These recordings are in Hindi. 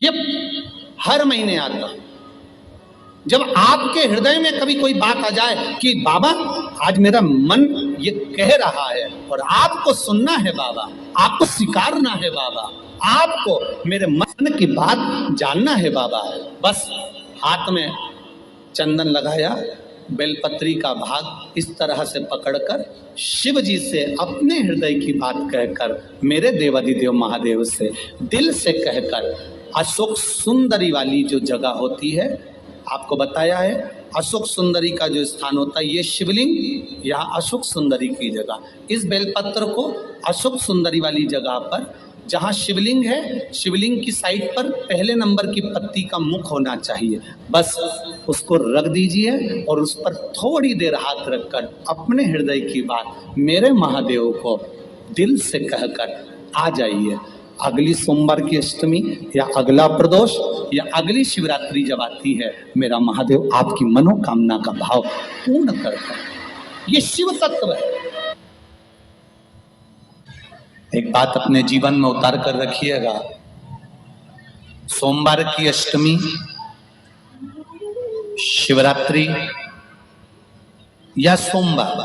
ये हर महीने आता है। जब आपके हृदय में कभी कोई बात आ जाए कि बाबा आज मेरा मन ये कह रहा है और आपको सुनना है बाबा, आपको स्वीकारना है बाबा, आपको मेरे मन की बात जानना है बाबा, बस हाथ में चंदन लगाया, बेलपत्री का भाग इस तरह से पकड़कर शिव जी से अपने हृदय की बात कहकर, मेरे देवाधिदेव महादेव से दिल से कहकर, अशोक सुंदरी वाली जो जगह होती है, आपको बताया है अशोक सुंदरी का जो स्थान होता है, ये शिवलिंग या अशोक सुंदरी की जगह, इस बेलपत्र को अशोक सुंदरी वाली जगह पर जहाँ शिवलिंग है, शिवलिंग की साइड पर पहले नंबर की पत्ती का मुख होना चाहिए, बस उसको रख दीजिए और उस पर थोड़ी देर हाथ रखकर अपने हृदय की बात मेरे महादेव को दिल से कहकर आ जाइए। अगली सोमवार की अष्टमी या अगला प्रदोष या अगली शिवरात्रि जब आती है, मेरा महादेव आपकी मनोकामना का भाव पूर्ण करता है। ये शिव तत्व है। एक बात अपने जीवन में उतार कर रखिएगा, सोमवार की अष्टमी, शिवरात्रि या सोमवार,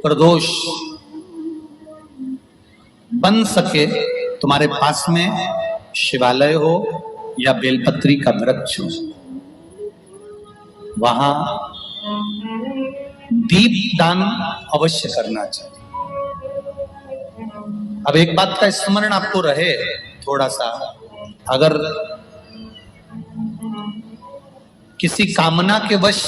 प्रदोष, बन सके तुम्हारे पास में शिवालय हो या बेलपत्री का वृक्ष हो, वहां दीप दान अवश्य करना चाहिए। अब एक बात का स्मरण आपको रहे थोड़ा सा, अगर किसी कामना के वश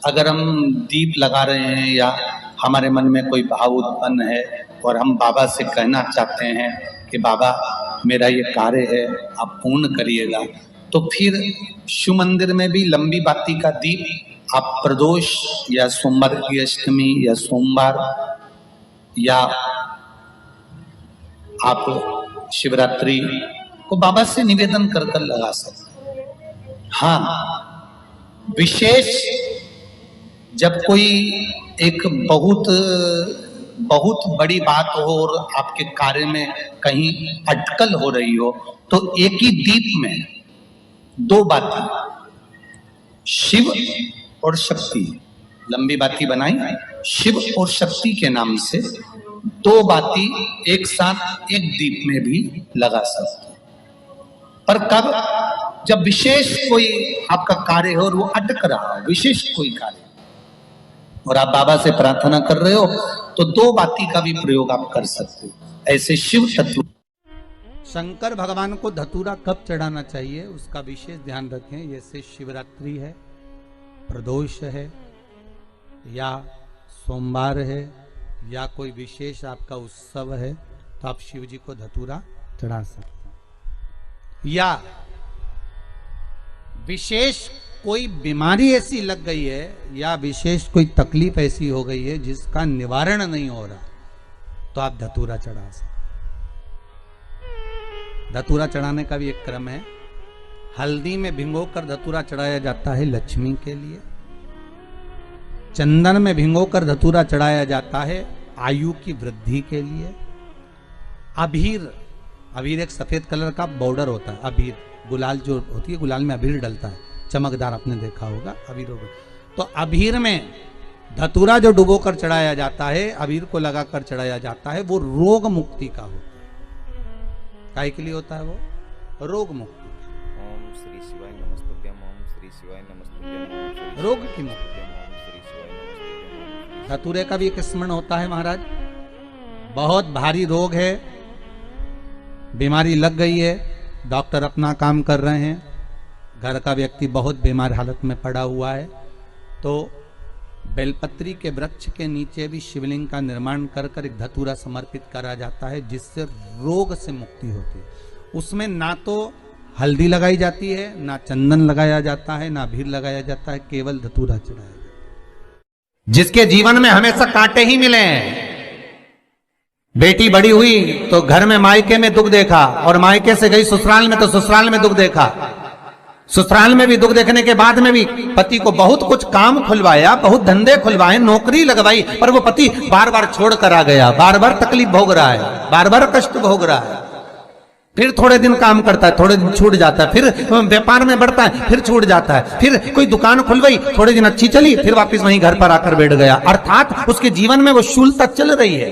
अगर हम दीप लगा रहे हैं या हमारे मन में कोई भाव उत्पन्न है और हम बाबा से कहना चाहते हैं कि बाबा मेरा ये कार्य है आप पूर्ण करिएगा, तो फिर शिव मंदिर में भी लंबी बाती का दीप आप प्रदोष या सोमवार की अष्टमी या सोमवार या आप शिवरात्रि को बाबा से निवेदन कर कर लगा सकते। हाँ, विशेष जब कोई एक बहुत बड़ी बात हो और आपके कार्य में कहीं अटकल हो रही हो, तो एक ही दीप में दो बाती, शिव और शक्ति, लंबी बाती बनाई शिव और शक्ति के नाम से, दो बाती एक साथ एक दीप में भी लगा सकते। पर कब? जब विशेष कोई आपका कार्य हो और वो अटक रहा हो, विशेष कोई कार्य, और आप बाबा से प्रार्थना कर रहे हो, तो दो बाती का भी प्रयोग आप कर सकते हो। ऐसे शिव तत्व। शंकर भगवान को धतूरा कब चढ़ाना चाहिए उसका विशेष ध्यान रखें। जैसे शिवरात्रि है, प्रदोष है, या सोमवार है, या कोई विशेष आपका उत्सव है, तो आप शिव जी को धतूरा चढ़ा सकते हैं। या विशेष कोई बीमारी ऐसी लग गई है या विशेष कोई तकलीफ ऐसी हो गई है जिसका निवारण नहीं हो रहा, तो आप धतूरा चढ़ा सकते। धतूरा चढ़ाने का भी एक क्रम है। हल्दी में भिगोकर धतूरा चढ़ाया जाता है लक्ष्मी के लिए। चंदन में भिगोकर धतूरा चढ़ाया जाता है आयु की वृद्धि के लिए। अबीर एक सफेद कलर का बॉर्डर होता है। अबीर गुलाल जो होती है, गुलाल में अबीर डलता है, चमकदार, आपने देखा होगा अबीर। तो अबीर में धतूरा जो डुबो कर चढ़ाया जाता है, अबीर को लगाकर चढ़ाया जाता है, वो रोग मुक्ति का होता है। काय के लिए होता है वो? रोग मुक्ति। ओम श्री शिवाय नमस्तुभ्यम, ओम श्री शिवाय नमस्तुभ्यम, रोग की मुक्ति। धतूरे का भी एक स्मरण होता है महाराज। बहुत भारी रोग है, बीमारी लग गई है, डॉक्टर अपना काम कर रहे हैं, घर का व्यक्ति बहुत बीमार हालत में पड़ा हुआ है, तो बेलपत्री के वृक्ष के नीचे भी शिवलिंग का निर्माण कर कर एक धतूरा समर्पित करा जाता है, जिससे रोग से मुक्ति होती है। उसमें ना तो हल्दी लगाई जाती है, ना चंदन लगाया जाता है, ना अबीर लगाया जाता है, केवल धतूरा चढ़ाया जाता है। जिसके जीवन में हमेशा कांटे ही मिले हैं। बेटी बड़ी हुई तो घर में मायके में दुख देखा, और मायके से गई ससुराल में तो ससुराल में दुख देखा। ससुराल में भी दुख देखने के बाद में भी पति को बहुत कुछ काम खुलवाया, बहुत धंधे खुलवाए, नौकरी लगवाई, पर वो पति बार बार छोड़ कर आ गया, बार बार तकलीफ भोग रहा है, बार बार कष्ट भोग रहा है। फिर थोड़े दिन काम करता है, थोड़े दिन छूट जाता है, फिर व्यापार में बढ़ता है, फिर छूट जाता है, फिर कोई दुकान खुल गई, थोड़े दिन अच्छी चली, फिर वापस वहीं घर पर आकर बैठ गया। अर्थात उसके जीवन में वो शूलता चल रही है।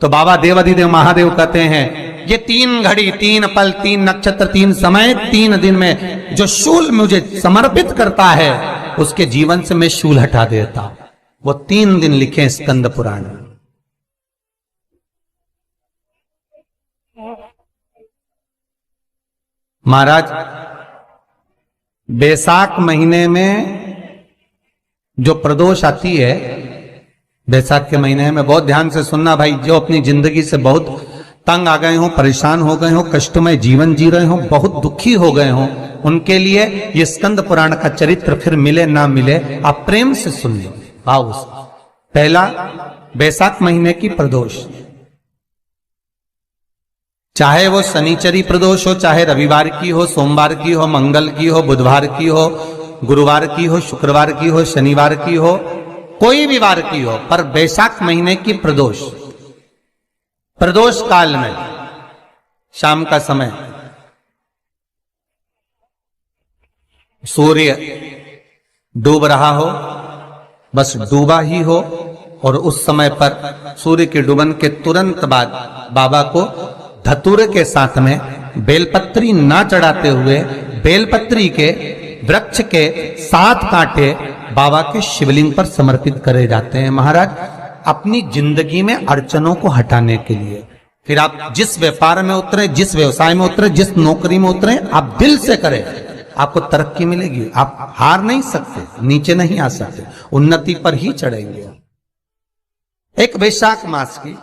तो बाबा देवाधिदेव महादेव कहते हैं ये 3 घड़ी 3 पल 3 नक्षत्र 3 समय 3 दिन में जो शूल मुझे समर्पित करता है उसके जीवन से मैं शूल हटा देता हूं। वो 3 दिन लिखे स्कंद पुराण में। महाराज बैसाख महीने में जो प्रदोष आती है, बैसाख के महीने में बहुत ध्यान से सुनना भाई, जो अपनी जिंदगी से बहुत तंग आ गए हो, परेशान हो गए हो, कष्टमय जीवन जी रहे हो, बहुत दुखी हो गए हो, उनके लिए ये स्कंद पुराण का चरित्र फिर मिले ना मिले आप प्रेम से सुन लो। भाव से पहला बैसाख महीने की प्रदोष, चाहे वो शनिचरी प्रदोष हो, चाहे रविवार की हो, सोमवार की हो, मंगल की हो, बुधवार की हो, गुरुवार की हो, शुक्रवार की हो, शनिवार की हो, कोई भी वार की हो, पर बैसाख महीने की प्रदोष, प्रदोष काल में शाम का समय सूर्य डूब रहा हो, बस डूबा ही हो, और उस समय पर सूर्य के डूबन के तुरंत बाद बाबा को धतूरे के साथ में बेलपत्री ना चढ़ाते हुए बेलपत्री के वृक्ष के 7 कांटे बाबा के शिवलिंग पर समर्पित करे जाते हैं महाराज, अपनी जिंदगी में अड़चनों को हटाने के लिए। फिर आप जिस व्यापार में उतरे, जिस व्यवसाय में उतरे, जिस नौकरी में उतरे, आप दिल से करें, आपको तरक्की मिलेगी। आप हार नहीं सकते, नीचे नहीं आ सकते, उन्नति पर ही चढ़ेंगे। एक वैशाख मास की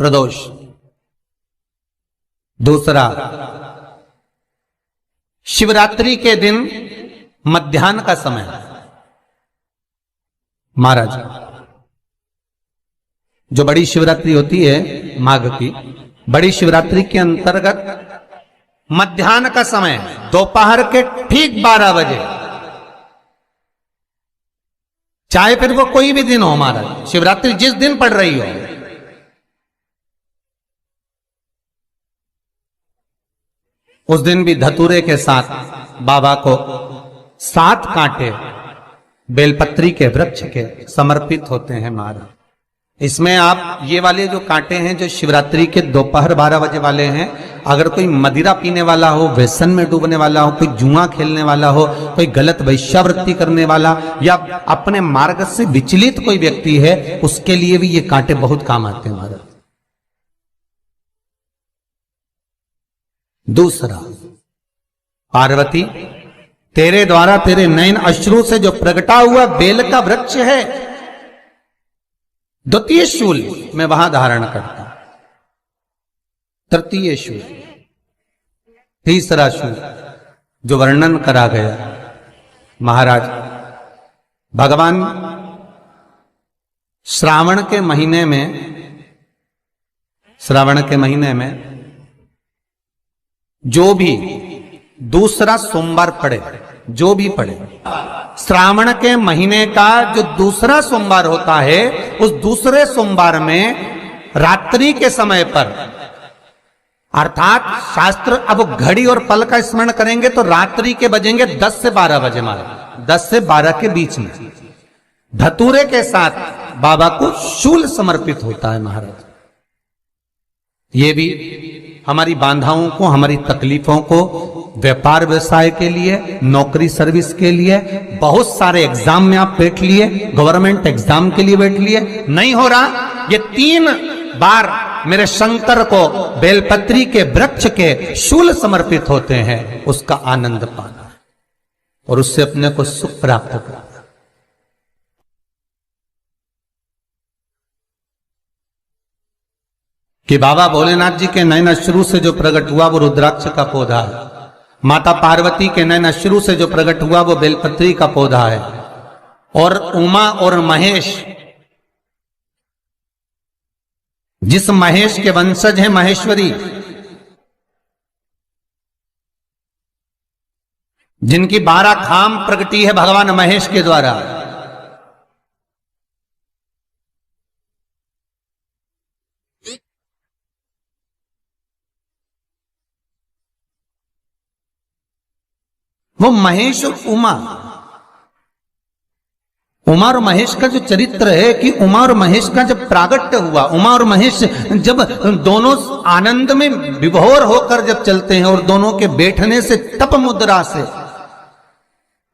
प्रदोष, दूसरा शिवरात्रि के दिन मध्याह्न का समय। महाराज जो बड़ी शिवरात्रि होती है माघ की, बड़ी शिवरात्रि के अंतर्गत मध्याह्न का समय, दोपहर के ठीक 12 बजे, चाहे फिर वो कोई भी दिन हो महाराज, शिवरात्रि जिस दिन पड़ रही हो, उस दिन भी धतूरे के साथ बाबा को 7 कांटे बेलपत्री के वृक्ष के समर्पित होते हैं महाराज। इसमें आप ये वाले जो कांटे हैं जो शिवरात्रि के दोपहर 12 बजे वाले हैं, अगर कोई मदिरा पीने वाला हो, व्यसन में डूबने वाला हो, कोई जुआ खेलने वाला हो, कोई गलत वैश्यावृत्ति करने वाला या अपने मार्ग से विचलित कोई व्यक्ति है, उसके लिए भी ये कांटे बहुत काम आते हैं महाराज। दूसरा, पार्वती तेरे द्वारा तेरे नयन अश्रु से जो प्रगटा हुआ बेल का वृक्ष है, द्वितीय शूल मैं वहां धारण करता, तृतीय शूल, तीसरा शूल जो वर्णन करा गया महाराज, भगवान श्रावण के महीने में जो भी दूसरा सोमवार पड़े, जो भी पड़े, श्रावण के महीने का जो दूसरा सोमवार होता है, उस दूसरे सोमवार में रात्रि के समय पर, अर्थात शास्त्र अब घड़ी और पल का स्मरण करेंगे तो रात्रि के बजेंगे 10 से 12 बजे महाराज, 10 से 12 के बीच में धतूरे के साथ बाबा को शूल समर्पित होता है महाराज। ये भी हमारी बाधाओं को, हमारी तकलीफों को, व्यापार व्यवसाय के लिए, नौकरी सर्विस के लिए, बहुत सारे एग्जाम में आप बैठ लिए, गवर्नमेंट एग्जाम के लिए बैठ लिए, नहीं हो रहा, ये 3 बार मेरे शंकर को बेलपत्री के वृक्ष के शूल समर्पित होते हैं, उसका आनंद पाना और उससे अपने को सुख प्राप्त करना। कि बाबा भोलेनाथ जी के नयन अश्रु से जो प्रकट हुआ वो रुद्राक्ष का पौधा है, माता पार्वती के नयन अश्रु से जो प्रकट हुआ वो बेलपत्री का पौधा है, और उमा और महेश, जिस महेश के वंशज हैं महेश्वरी, जिनकी 12 खाम प्रगटी है भगवान महेश के द्वारा, वो महेश और उमा, उमा और महेश का जो चरित्र है कि उमा और महेश का जब प्रागट्य हुआ, उमा और महेश जब दोनों आनंद में विभोर होकर जब चलते हैं और दोनों के बैठने से तप मुद्रा से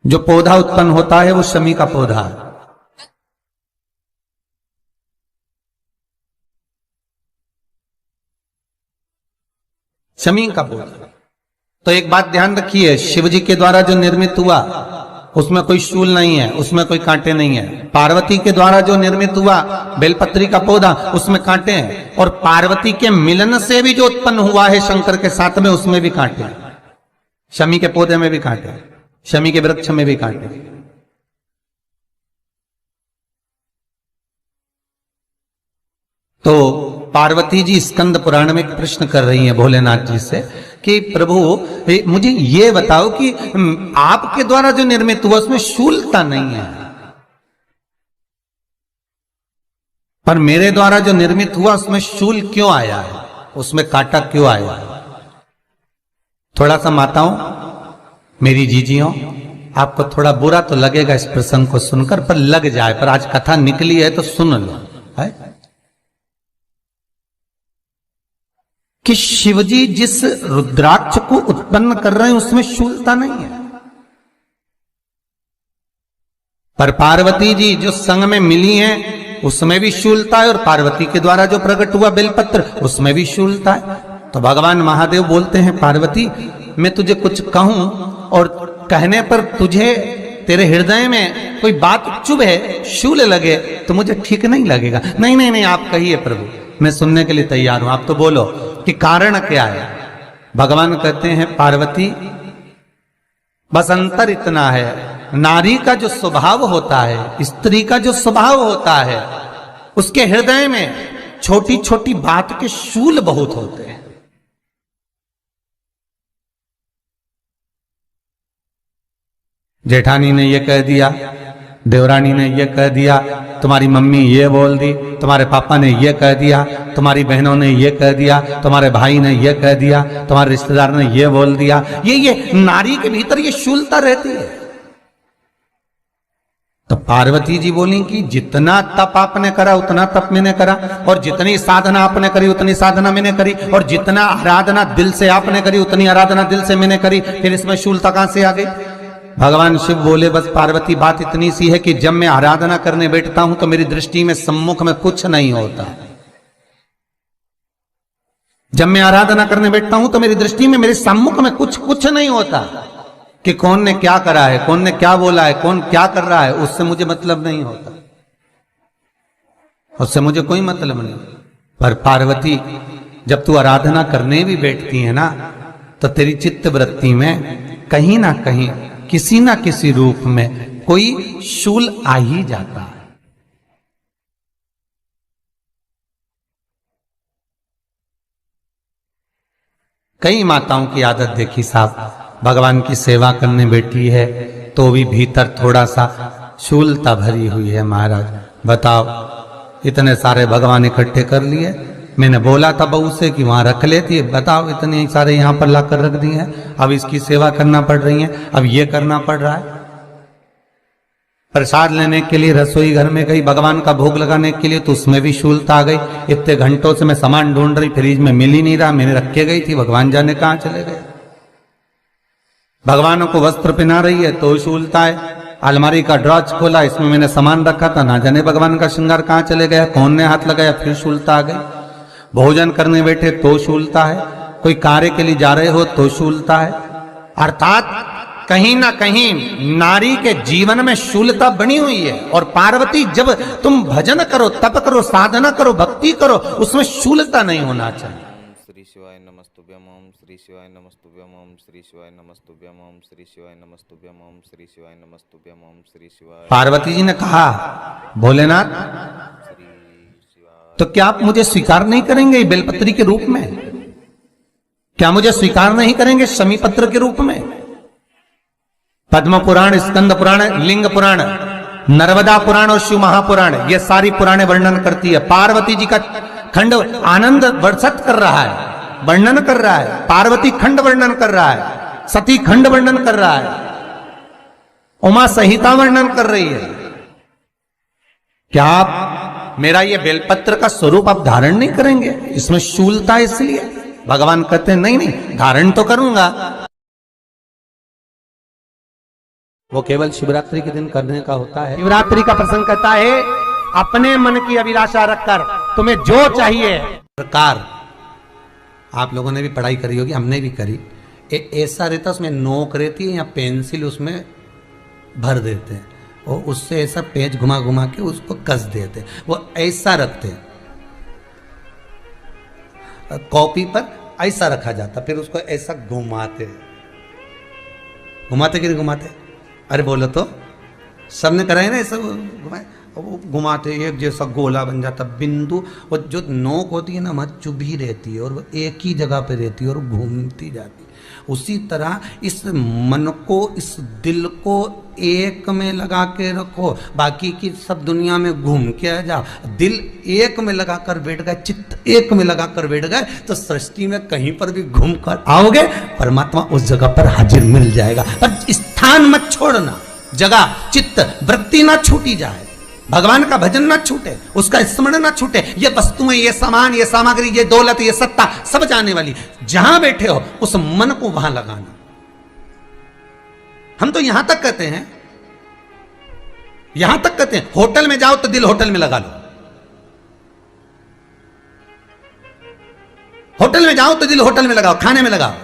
जो पौधा उत्पन्न होता है वो शमी का पौधा है। शमी का पौधा। तो एक बात ध्यान रखिए, शिव जी के द्वारा जो निर्मित हुआ उसमें कोई शूल नहीं है, उसमें कोई कांटे नहीं है। पार्वती के द्वारा जो निर्मित हुआ बेलपत्री का पौधा, उसमें कांटे हैं। और पार्वती के मिलन से भी जो उत्पन्न हुआ है शंकर के साथ में, उसमें भी कांटे हैं। शमी के पौधे में भी कांटे, शमी के वृक्ष में भी कांटे। तो पार्वती जी स्कंद पुराण में एक प्रश्न कर रही हैं भोलेनाथ जी से कि प्रभु मुझे ये बताओ कि आपके द्वारा जो निर्मित हुआ उसमें शूलता नहीं है, पर मेरे द्वारा जो निर्मित हुआ उसमें शूल क्यों आया है, उसमें कांटा क्यों आया है? थोड़ा सा माताओं, मेरी जीजियों, आपको थोड़ा बुरा तो लगेगा इस प्रसंग को सुनकर, पर लग जाए, पर आज कथा निकली है तो सुन लो है कि शिवजी जिस रुद्राक्ष को उत्पन्न कर रहे हैं उसमें शूलता नहीं है, पर पार्वती जी जो संग में मिली हैं उसमें भी शूलता है, और पार्वती के द्वारा जो प्रकट हुआ बेलपत्र उसमें भी शूलता है। तो भगवान महादेव बोलते हैं, पार्वती मैं तुझे कुछ कहूं और कहने पर तुझे तेरे हृदय में कोई बात चुभे, शूल लगे तो मुझे ठीक नहीं लगेगा। नहीं नहीं नहीं, आप कहिए प्रभु, मैं सुनने के लिए तैयार हूं, आप तो बोलो कि कारण क्या है। भगवान कहते हैं, पार्वती बस अंतर इतना है, नारी का जो स्वभाव होता है, स्त्री का जो स्वभाव होता है, उसके हृदय में छोटी छोटी बात के शूल बहुत होते हैं। जेठानी ने ये कह दिया, देवरानी ने ये कह दिया, तुम्हारी मम्मी ये बोल दी, तुम्हारे पापा ने ये कह दिया, तुम्हारी बहनों ने ये कह दिया, तुम्हारे भाई ने ये कह दिया, तुम्हारे रिश्तेदार ने ये बोल दिया। ये नारी के भीतर ये शूलता रहती है। तो पार्वती जी बोली कि जितना तप आपने करा उतना तप मैंने करा, और जितनी साधना आपने करी उतनी साधना मैंने करी, और जितना आराधना दिल से आपने करी उतनी आराधना दिल से मैंने करी, फिर इसमें शूलता कहां से आ गई? भगवान शिव बोले, बस पार्वती बात इतनी सी है कि जब मैं आराधना करने बैठता हूं तो मेरी दृष्टि में सम्मुख में कुछ नहीं होता। जब मैं आराधना करने बैठता हूं तो मेरी दृष्टि में मेरे सम्मुख में कुछ नहीं होता कि कौन ने क्या करा है, कौन ने क्या बोला है, कौन क्या कर रहा है, उससे मुझे मतलब नहीं होता, उससे मुझे कोई मतलब नहीं। पर पार्वती जब तू आराधना करने भी बैठती है ना, तो तेरी चित्त वृत्ति में कहीं ना कहीं किसी ना किसी रूप में कोई शूल आ ही जाता है। कई माताओं की आदत देखी साहब, भगवान की सेवा करने बैठी है तो भी भीतर थोड़ा सा शूलता भरी हुई है। महाराज बताओ, इतने सारे भगवान इकट्ठे कर लिए, मैंने बोला था बहू से कि वहां रख लेती है, बताओ इतने सारे यहां पर लाकर रख दिए हैं, अब इसकी सेवा करना पड़ रही है, अब ये करना पड़ रहा है। प्रसाद लेने के लिए रसोई घर में गई, भगवान का भोग लगाने के लिए, तो उसमें भी शूलता आ गई। इतने घंटों से मैं सामान ढूंढ रही, फ्रिज में मिल ही नहीं रहा, मैंने रख के गई थी, भगवान जाने कहां चले गए। भगवानों को वस्त्र पहना रही है तो शूलता है। अलमारी का ड्रॉज खोला, इसमें मैंने सामान रखा था, ना जाने भगवान का श्रृंगार कहां चले गया, कौन ने हाथ लगाया, फिर शूलता आ गई। भोजन करने बैठे तो शूलता है, कोई कार्य के लिए जा रहे हो तो शूलता है। अर्थात कहीं ना कहीं नारी के जीवन में शूलता बनी हुई है। और पार्वती, जब तुम भजन करो, तप करो, साधना करो, भक्ति करो, उसमें शूलता नहीं होना चाहिए। श्री शिवाय नमस्तुभ्यम, ओम श्री शिवाय नमस्तुभ्यम, ओम श्री शिवाय नमस्तुभ्यम, ओम श्री शिवाय नमस्तुभ्यम, ओम श्री शिवाय नमस्तुभ्यम, ओम श्री शिवाय। पार्वती जी ने कहा, भोलेनाथ तो क्या आप मुझे स्वीकार नहीं करेंगे बेलपत्री के रूप में? क्या मुझे स्वीकार नहीं करेंगे शमी पत्र के रूप में? पद्म पुराण, स्कंद पुराण, लिंग पुराण, नर्मदा पुराण और शिव महापुराण, ये सारी पुराणे वर्णन करती है। पार्वती जी का खंड आनंद वर्षित कर रहा है, वर्णन कर रहा है। पार्वती खंड वर्णन कर रहा है, सती खंड वर्णन कर रहा है। उमा संहिता वर्णन कर रही है। क्या आप मेरा ये बेलपत्र का स्वरूप आप धारण नहीं करेंगे? इसमें शूलता है, इसलिए भगवान कहते हैं नहीं नहीं, धारण तो करूंगा। वो केवल शिवरात्रि के दिन करने का होता है। शिवरात्रि का प्रसंग कहता है अपने मन की अभिलाषा रखकर तुम्हें जो चाहिए प्रकार। आप लोगों ने भी पढ़ाई करी होगी, हमने भी करी। ऐसा रहता, उसमें नोक रहती है या पेंसिल उसमें भर देते हैं और उससे ऐसा पेज घुमा घुमा के उसको कस देते। वो ऐसा रखते हैं, कॉपी पर ऐसा रखा जाता, फिर उसको ऐसा घुमाते घुमाते कि नहीं घुमाते? अरे बोलो तो, सबने कराए ना ऐसा घुमाए, वो घुमाते एक जैसा गोला बन जाता बिंदु। वो जो नोक होती है ना वहाँ चुभी रहती है और वो एक ही जगह पे रहती है और घूमती जाती है। उसी तरह इस मन को, इस दिल को एक में लगा के रखो, बाकी की सब दुनिया में घूम के आ जाओ। दिल एक में लगा कर बैठ गए, चित्त एक में लगा कर बैठ गए तो सृष्टि में कहीं पर भी घूम कर आओगे, परमात्मा उस जगह पर हाजिर मिल जाएगा। पर स्थान मत छोड़ना, जगह चित्त वृत्ति ना छूटी जाए, भगवान का भजन ना छूटे, उसका स्मरण ना छूटे। ये वस्तुएं, ये सामान, ये सामग्री, ये दौलत, ये सत्ता सब जाने वाली। जहां बैठे हो उस मन को वहां लगाना। हम तो यहां तक कहते हैं, यहां तक कहते हैं होटल में जाओ तो दिल होटल में लगा लो, होटल में जाओ तो दिल होटल में लगाओ, खाने में लगाओ,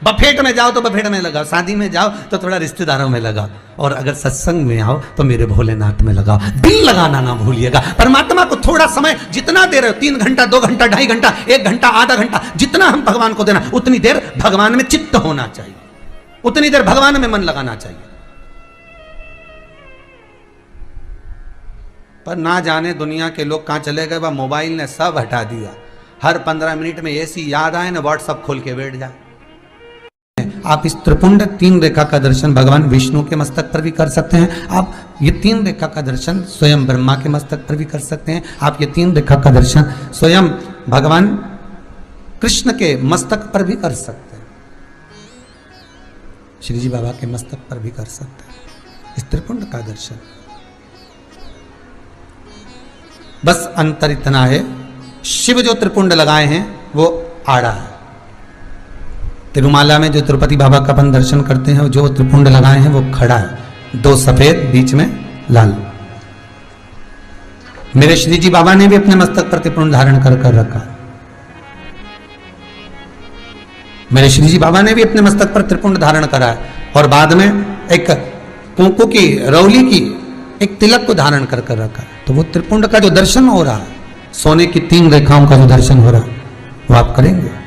बफेट में जाओ तो बफेट में लगाओ, शादी में जाओ तो थोड़ा रिश्तेदारों में लगाओ, और अगर सत्संग में आओ तो मेरे भोलेनाथ में लगाओ। दिल लगाना ना भूलिएगा। परमात्मा को थोड़ा समय जितना दे रहे हो, 3 घंटा, 2 घंटा, 2.5 घंटा, 1 घंटा, आधा घंटा, जितना हम भगवान को देना, उतनी देर भगवान में चित्त होना चाहिए, उतनी देर भगवान में मन लगाना चाहिए। पर ना जाने दुनिया के लोग कहां चले गए, वह मोबाइल ने सब हटा दिया। हर 15 मिनट में ऐसी याद आए ना, व्हाट्सअप खोल के बैठ जाए। आप इस त्रिपुंड 3 रेखा का दर्शन भगवान विष्णु के मस्तक पर भी कर सकते हैं। आप ये 3 रेखा का दर्शन स्वयं ब्रह्मा के मस्तक पर भी कर सकते हैं। आप ये 3 रेखा का दर्शन स्वयं भगवान कृष्ण के मस्तक पर भी कर सकते हैं, श्री जी बाबा के मस्तक पर भी कर सकते हैं इस त्रिपुंड का दर्शन। बस अंतर इतना है, शिव जो त्रिपुंड लगाए हैं वो आड़ा है। तिरुमाला में जो तिरुपति बाबा का अपन दर्शन करते हैं, जो त्रिपुंड लगाए हैं वो खड़ा है, 2 सफेद बीच में लाल। मेरे श्री जी बाबा ने भी अपने मस्तक पर त्रिपुंड धारण कर रखा है। मेरे श्री जी बाबा ने भी अपने मस्तक पर त्रिपुंड धारण करा है, और बाद में एक कुंकू की रौली की एक तिलक को धारण कर रखा है। तो वो त्रिपुंड का जो दर्शन हो रहा है, सोने की 3 रेखाओं का जो दर्शन हो रहा है, वो आप करेंगे।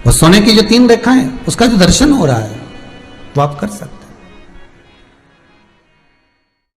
वो सोने की जो 3 रेखाएं, उसका जो दर्शन हो रहा है वो आप कर सकते हैं।